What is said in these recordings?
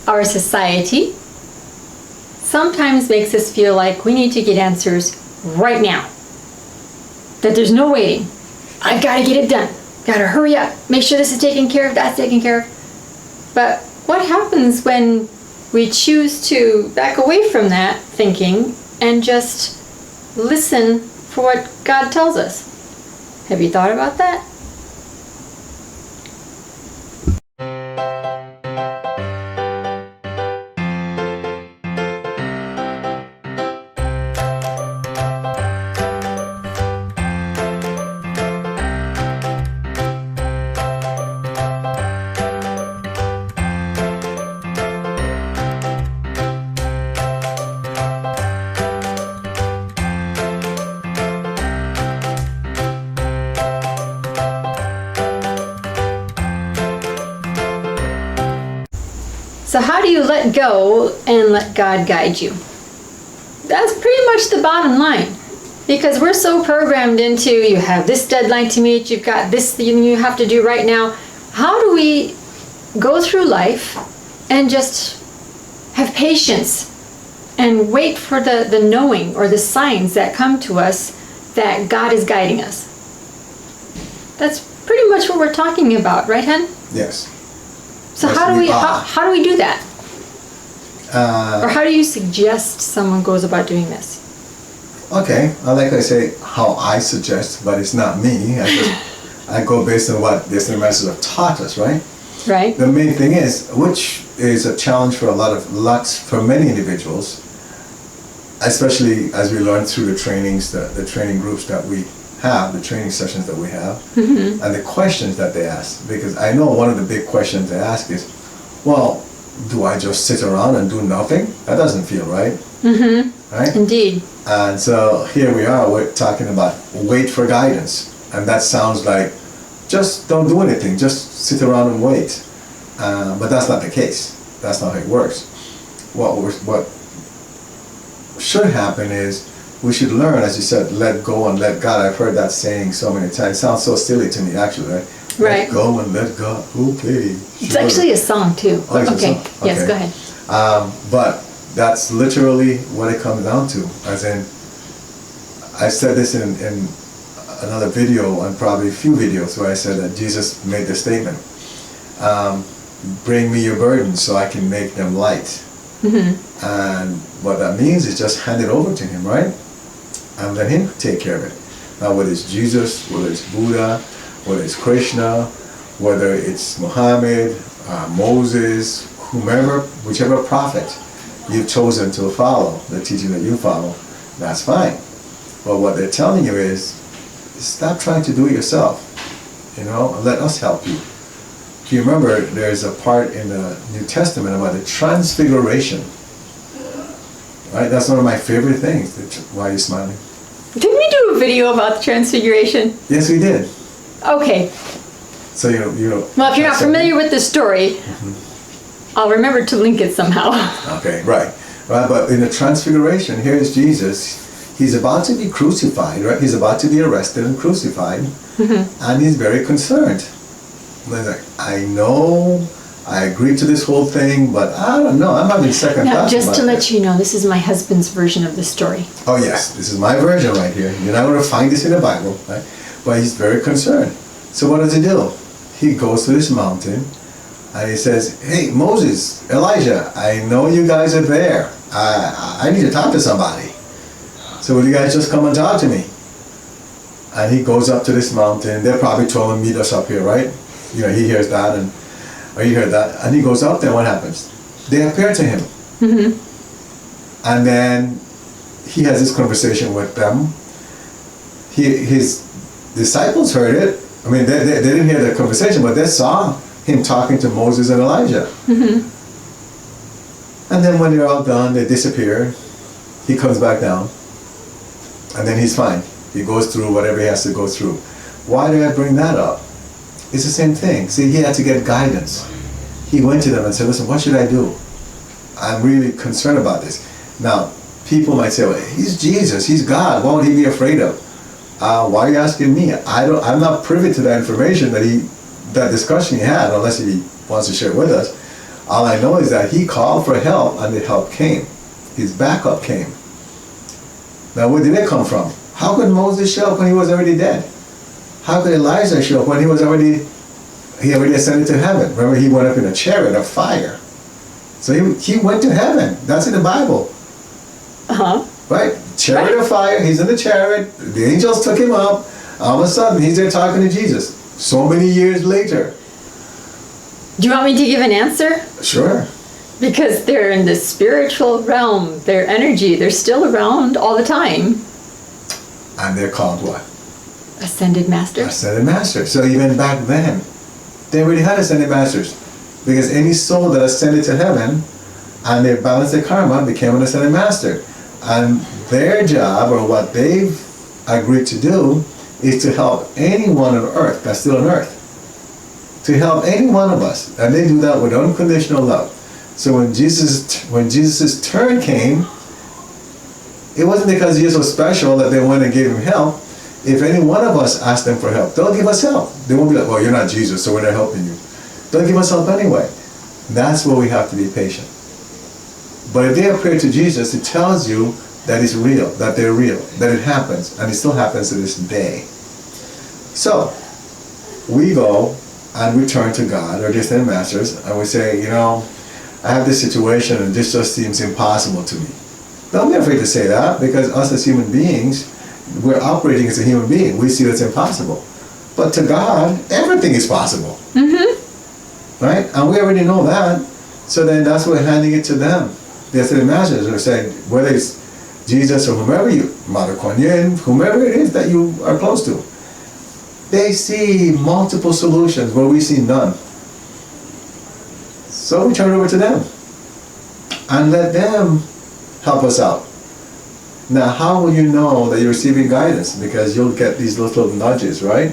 our society sometimes makes us feel like we need to get answers right now. That there's no waiting. I've got to get it done. Got to hurry up. Make sure this is taken care of, that's taken care of. But what happens when we choose to back away from that thinking and just listen for what God tells us? Have you thought about that? So how do you let go and let God guide you? That's pretty much the bottom line. Because we're so programmed into, you have this deadline to meet, you've got this you have to do right now. How do we go through life and just have patience and wait for the knowing or the signs that come to us that God is guiding us? That's pretty much what we're talking about, right, Hen? Yes. So how do we do that? Or how do you suggest someone goes about doing this? Okay, like I say, how I suggest, but it's not me. I go based on what the masters have taught us, right? Right. The main thing is, which is a challenge for for many individuals, especially as we learn through the trainings, the training groups that we have, the training sessions that we have, Mm-hmm. and the questions that they ask. Because I know one of the big questions they ask is, well, do I just sit around and do nothing? That doesn't feel right. Mm-hmm. Right? Indeed. And so here we are, we're talking about wait for guidance. And that sounds like, just don't do anything, just sit around and wait. But that's not the case. That's not how it works. What should happen is, we should learn, as you said, let go and let God. I've heard that saying so many times. It sounds so silly to me, actually, right? Right. Let go and let God. Okay. It's actually a song, too. Oh, it's a Okay. song? Yes, Okay. go ahead. But that's literally what it comes down to. As in, I said this in another video, and probably a few videos, where I said that Jesus made the statement, bring me your burdens so I can make them light. Mm-hmm. And what that means is just hand it over to him, right? And let him take care of it. Now, whether it's Jesus, whether it's Buddha, whether it's Krishna, whether it's Muhammad, Moses, whomever, whichever prophet you've chosen to follow, the teaching that you follow, that's fine. But what they're telling you is, stop trying to do it yourself, and let us help you. Do you remember there's a part in the New Testament about the transfiguration? Right? That's one of my favorite things. Why are you smiling? Didn't we do a video about the Transfiguration? Yes, we did. Okay. So you Well, if you're not familiar with the story, I'll remember to link it somehow. Okay, right. But in the Transfiguration, here is Jesus. He's about to be crucified, right? He's about to be arrested and crucified, and he's very concerned. He's like, I know, I agreed to this whole thing, but I don't know, I'm having second Now, thoughts just about to it. let you know, this is my husband's version of the story. Oh yes, this is my version right here. You're not going to find this in the Bible, right? But he's very concerned. So what does he do? He goes to this mountain, and he says, hey, Moses, Elijah, I know you guys are there. I need to talk to somebody. So will you guys just come and talk to me? And he goes up to this mountain. They probably told him, meet us up here, right? He hears that, or you hear that. And he goes up there, what happens? They appear to him. Mm-hmm. And then he has this conversation with them. His disciples heard it. I mean, they didn't hear the conversation, but they saw him talking to Moses and Elijah. Mm-hmm. And then when they're all done, they disappear. He comes back down. And then he's fine. He goes through whatever he has to go through. Why did I bring that up? It's the same thing. See, he had to get guidance. He went to them and said, listen, what should I do? I'm really concerned about this. Now, people might say, well, he's Jesus, he's God, what would he be afraid of? Why are you asking me? I'm not privy to that information that discussion he had, unless he wants to share it with us. All I know is that he called for help and the help came. His backup came. Now where did it come from? How could Moses show up when he was already dead? How could Elijah show up when he already ascended to heaven? Remember, he went up in a chariot of fire. So he went to heaven. That's in the Bible. Uh-huh. Right? Chariot of fire, he's in the chariot, the angels took him up, all of a sudden he's there talking to Jesus. So many years later. Do you want me to give an answer? Sure. Because they're in the spiritual realm, their energy, they're still around all the time. And they're called what? Ascended Masters. Ascended Masters. So even back then, they already had Ascended Masters. Because any soul that ascended to heaven and they balanced their karma became an Ascended Master. And their job, or what they've agreed to do, is to help anyone on earth that's still on earth. To help any one of us. And they do that with unconditional love. So when Jesus' turn came, it wasn't because Jesus was special that they went and gave him help. If any one of us asked them for help, they'll give us help. They won't be like, well, you're not Jesus, so we're not helping you. They'll give us help anyway. That's where we have to be patient. But if they appear to Jesus, it tells you that it's real, that they're real, that it happens, and it still happens to this day. So, we go and we turn to God, or Ascended Masters, and we say, I have this situation and this just seems impossible to me. Don't be afraid to say that, because us as human beings, we're operating as a human being. We see that's impossible. But to God, everything is possible. Mm-hmm. Right? And we already know that. So then that's why we're handing it to them. The Ascended Masters are saying, whether it's Jesus or whomever Mother Kuan Yin, whomever it is that you are close to, they see multiple solutions where we see none. So we turn it over to them and let them help us out. Now, how will you know that you're receiving guidance? Because you'll get these little nudges, right?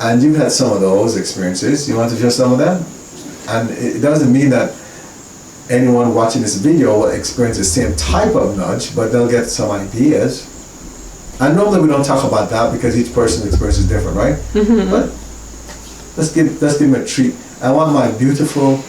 And you've had some of those experiences. You want to share some of them? And it doesn't mean that anyone watching this video will experience the same type of nudge, but they'll get some ideas. And normally we don't talk about that because each person's experience is different, right? Mm-hmm. But let's give them a treat. I want my beautiful,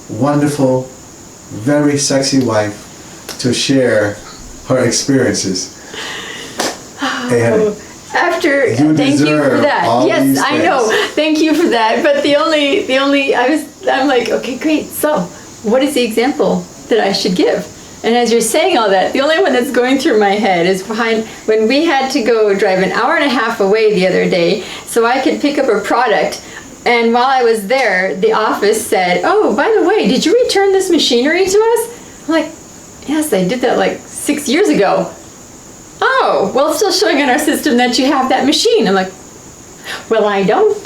wonderful, very sexy wife to share her experimes. Hey, honey. Thank you for that. Yes, I know. Thank you for that. But I'm like, okay, great. So, what is the example that I should give? And as you're saying all that, the only one that's going through my head is when we had to go drive an hour and a half away the other day so I could pick up a product. And while I was there, the office said, oh, by the way, did you return this machinery to us? I'm like, yes, I did that like 6 years ago. Oh, well, it's still showing in our system that you have that machine. I'm like, well, I don't.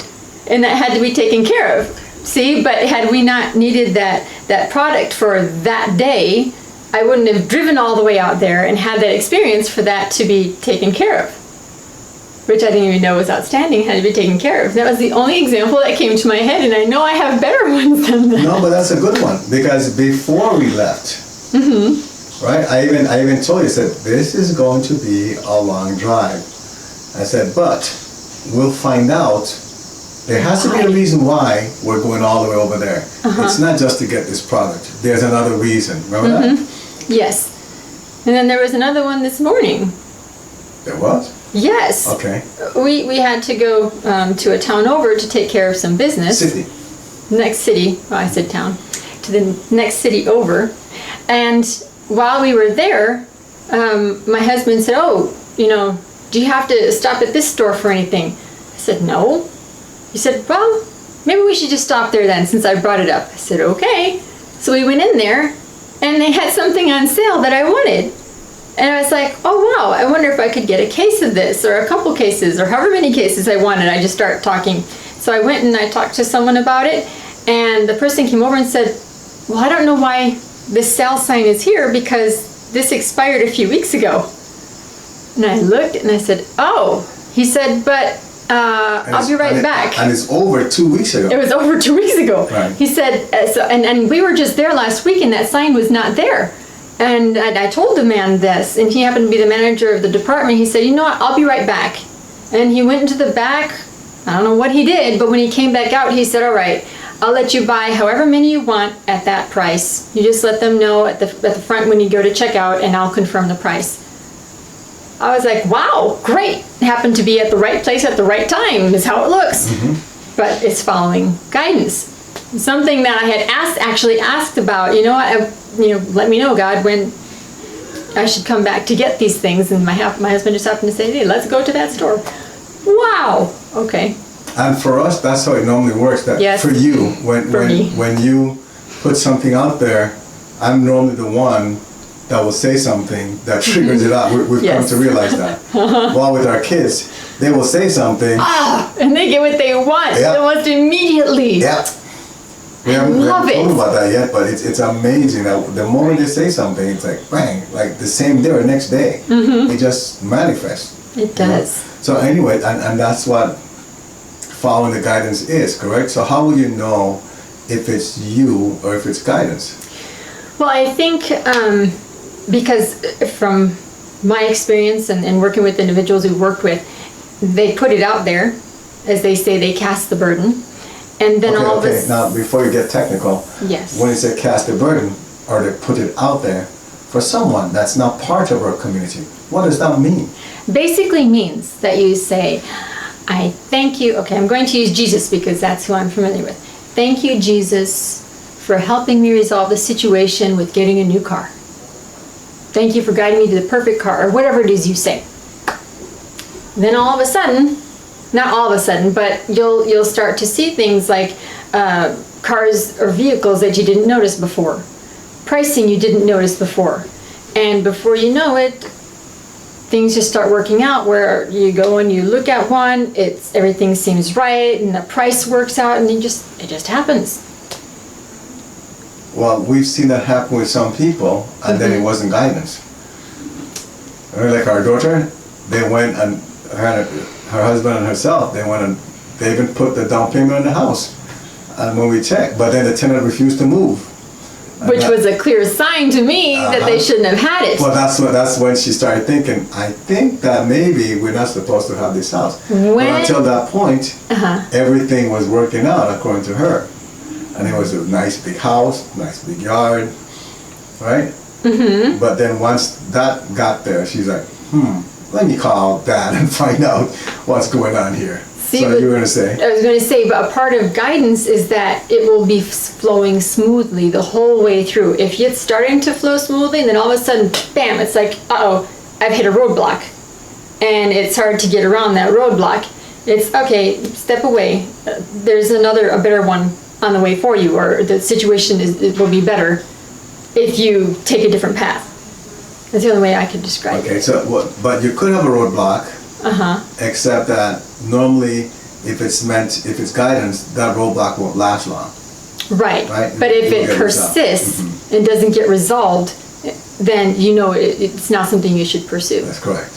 And that had to be taken care of. See, but had we not needed that product for that day, I wouldn't have driven all the way out there and had that experience for that to be taken care of. Which I didn't even know was outstanding, had to be taken care of. That was the only example that came to my head, and I know I have better ones than that. No, but that's a good one, because before we left, mm-hmm. right, I even told you, I said, this is going to be a long drive. I said, but we'll find out. There has to be a reason why we're going all the way over there. Uh-huh. It's not just to get this product. There's another reason. Remember mm-hmm. that? Yes. And then there was another one this morning. There was? Yes. Okay. We had to go to a town over to take care of some business. City. Next city. Well, I said town. To the next city over. And while we were there, my husband said, oh, do you have to stop at this store for anything? I said, no. He said, well, maybe we should just stop there then, since I brought it up. I said, okay. So we went in there, and they had something on sale that I wanted. And I was like, oh, wow, I wonder if I could get a case of this, or a couple cases, or however many cases I wanted. I just started talking. So I went and I talked to someone about it, and the person came over and said, well, I don't know why this sale sign is here, because this expired a few weeks ago. And I looked, and I said, oh. He said, but I'll be right back. And it's over 2 weeks ago. It was over 2 weeks ago. Right. He said, and we were just there last week, and that sign was not there. And I told the man this, and he happened to be the manager of the department. He said, you know what, I'll be right back. And he went into the back. I don't know what he did, but when he came back out, he said, all right, I'll let you buy however many you want at that price. You just let them know at the front when you go to check out, and I'll confirm the price. I was like, wow, great. Happened to be at the right place at the right time is how it looks. But it's following guidance. Something that I had actually asked about, let me know, God, when I should come back to get these things. And my husband just happened to say, hey, let's go to that store. Wow. Okay. And for us, that's how it normally works. That Yes. for you, me. when you put something out there, I'm normally the one that will say something that triggers it out. We've come Yes. to realize that. While with our kids, they will say something. And they get what they want Yeah. almost immediately. Yeah. We haven't love it. told about that yet, but it's amazing that the moment they say something, it's like bang, like the same day or next day. It just manifests. It does. So anyway, and that's what following the guidance is, correct? So how will you know if it's you or if it's guidance? Well, I think because from my experience and working with individuals we've worked with, they put it out there, as they say, they cast the burden, and then all of Okay. us. Now, before you get technical, Yes. when you say cast the burden, or they put it out there for someone that's not part of our community, what does that mean? Basically means that you say, I thank you. Okay, I'm going to use Jesus because that's who I'm familiar with. Thank you, Jesus, for helping me resolve the situation with getting a new car. Thank you for guiding me to the perfect car, or whatever it is you say. Then all of a sudden, not all of a sudden, but you'll start to see things like cars or vehicles that you didn't notice before, pricing you didn't notice before, and before you know it, things just start working out where you go and you look at one, everything seems right, and the price works out, and it just happens. Well, we've seen that happen with some people, and then it wasn't guidance. Like our daughter, they went and her husband and herself, they went and they even put the down payment on the house. And when we checked, but then the tenant refused to move. And Which that- was a clear sign to me that they shouldn't have had it. Well, that's when she started thinking, I think that maybe we're not supposed to have this house. But When- until that point, everything was working out according to her. And it was a nice big house, nice big yard, right? But then once that got there, she's like, let me call Dad and find out what's going on here. See, So but- you were gonna say? I was going to say, but a part of guidance is that it will be flowing smoothly the whole way through. If it's starting to flow smoothly, then all of a sudden, bam, it's like, uh-oh, I've hit a roadblock. And it's hard to get around that roadblock. It's, okay, step away. There's a better one on the way for you, or the situation it will be better if you take a different path. That's the only way I could describe it. Okay, so but you could have a roadblock, except that normally if it's guidance, that roadblock won't last long. Right. Right? But if You'll it get resolved. persists and doesn't get resolved, then you know it's not something you should pursue. That's correct.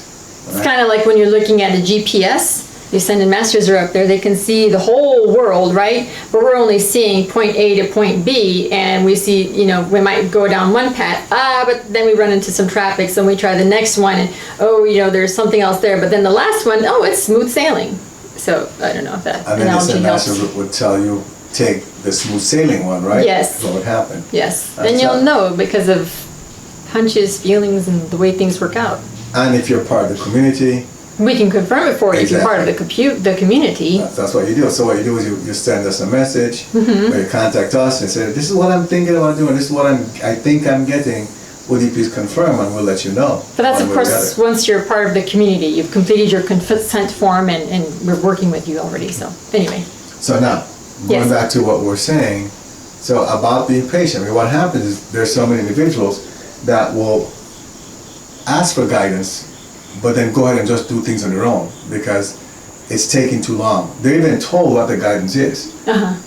It's kind of like when you're looking at a GPS. The ascended masters are up there. They can see the whole world, right? But we're only seeing point A to point B, and we see, we might go down one path, but then we run into some traffic, so we try the next one, and there's something else there. But then the last one, it's smooth sailing. So I don't know if that And then the analogy Ascended helps. Master would tell you, take the smooth sailing one, right? Yes. That's what would happen. Yes, That's then you'll how- know because of hunches, feelings, and the way things work out. And if you're part of the community, We can confirm it for you if you're part of the community. that's what you do. So what you do is you send us a message, Mm-hmm. or you contact us and say, this is what I'm thinking about doing, this is what I think I'm getting. Would you please confirm, and we'll let you know. But that's, one of way or the course, other. once you're part of the community. You've completed your consent form, and we're working with you already. So anyway, So now, going Yes. back to what we're saying, so about being patient, I mean, what happens is there's so many individuals that will ask for guidance, but then go ahead and just do things on their own because it's taking too long. They're even told what the guidance is,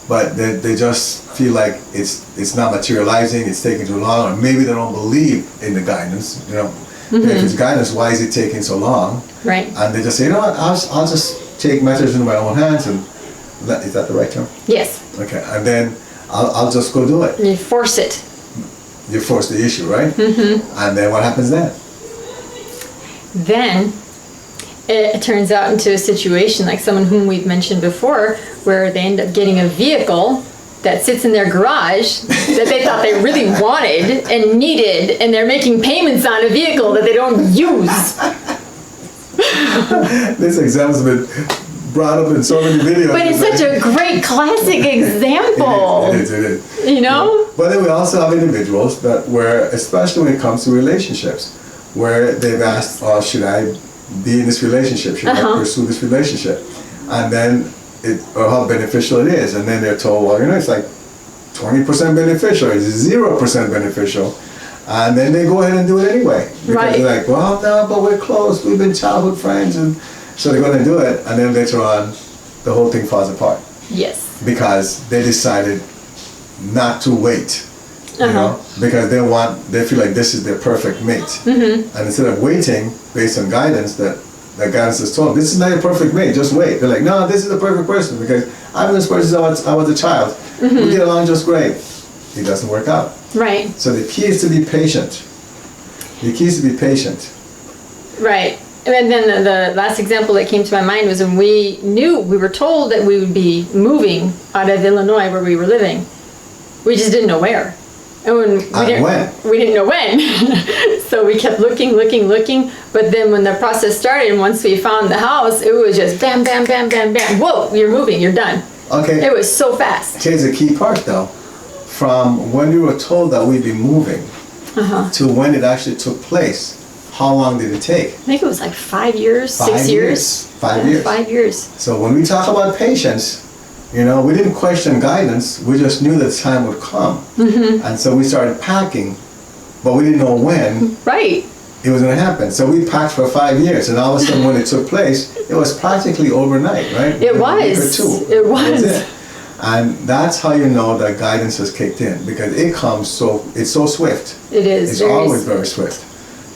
but they just feel like it's not materializing, it's taking too long, or maybe they don't believe in the guidance. If it's guidance, why is it taking so long? right? And they just say, you know what, I'll just take matters into my own hands, and is that the right term? Yes, Okay, and then I'll just go do it. you force it. You force the issue, right? And then what happens then? Then it turns out into a situation like someone whom we've mentioned before, where they end up getting a vehicle that sits in their garage that they thought they really wanted and needed, and they're making payments on a vehicle that they don't use. This example's been brought up in so many videos. But it's such a great classic example. It is. You know? But then we also have individuals that where, especially when it comes to relationships, where they've asked, oh, should I be in this relationship? Should I pursue this relationship? And then, or how beneficial it is. And then they're told, well, it's like 20% beneficial, it's 0% beneficial. And then they go ahead and do it anyway. Because they're like, well, no, but we're close, we've been childhood friends. And so they go ahead and do it. And then later on, the whole thing falls apart. Yes. Because they decided not to wait. You know, because they feel like this is their perfect mate. And instead of waiting based on guidance that guidance has told them, this is not your perfect mate, just wait. They're like, no, this is the perfect person because I've been this person since I was a child. We get along just great. It doesn't work out. Right. So the key is to be patient. The key is to be patient. Right. And then the last example that came to my mind was when we were told that we would be moving out of Illinois where we were living. We just didn't know where. And we didn't know when. So we kept looking. But then when the process started, and once we found the house, it was just bam, bam, bam, bam, bam. Whoa, you're moving, you're done. Okay. It was so fast. Here's the key part though. From when we were told that we'd be moving to when it actually took place, how long did it take? I think it was like 5 years, 6 years. 5 years. 5 years. So when we talk about patience, we didn't question guidance, we just knew that time would come. And so we started packing, but we didn't know when it was going to happen. So we packed for 5 years, and all of a sudden when it took place, it was practically overnight, right? It was. It was. And that's how you know that guidance has kicked in, because it's so swift. It is. It's always very swift.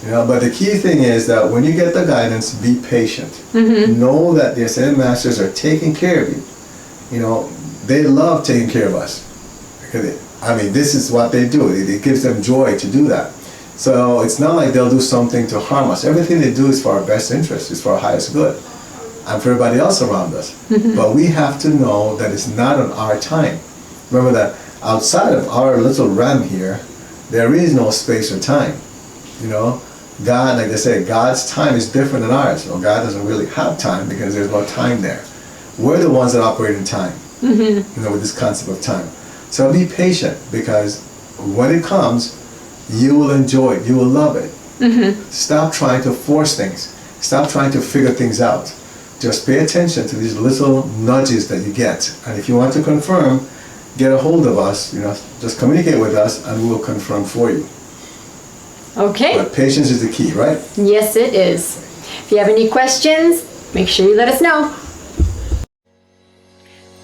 But the key thing is that when you get the guidance, be patient. Know that the ascended masters are taking care of you. They love taking care of us. Because this is what they do. It gives them joy to do that. So it's not like they'll do something to harm us. Everything they do is for our best interest, is for our highest good, and for everybody else around us. But we have to know that it's not on our time. Remember that outside of our little realm here, there is no space or time. God, like they say, God's time is different than ours. God doesn't really have time because there's no time there. We're the ones that operate in time, with this concept of time. So be patient, because when it comes, you will enjoy it. You will love it. Stop trying to force things. Stop trying to figure things out. Just pay attention to these little nudges that you get. And if you want to confirm, get a hold of us. Just communicate with us, and we will confirm for you. Okay. But patience is the key, right? Yes, it is. If you have any questions, make sure you let us know.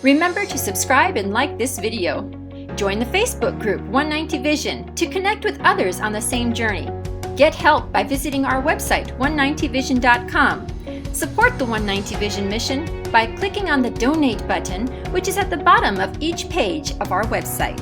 Remember to subscribe and like this video. Join the Facebook group 190 Vision to connect with others on the same journey. Get help by visiting our website 190vision.com. Support the 190 Vision mission by clicking on the donate button, which is at the bottom of each page of our website.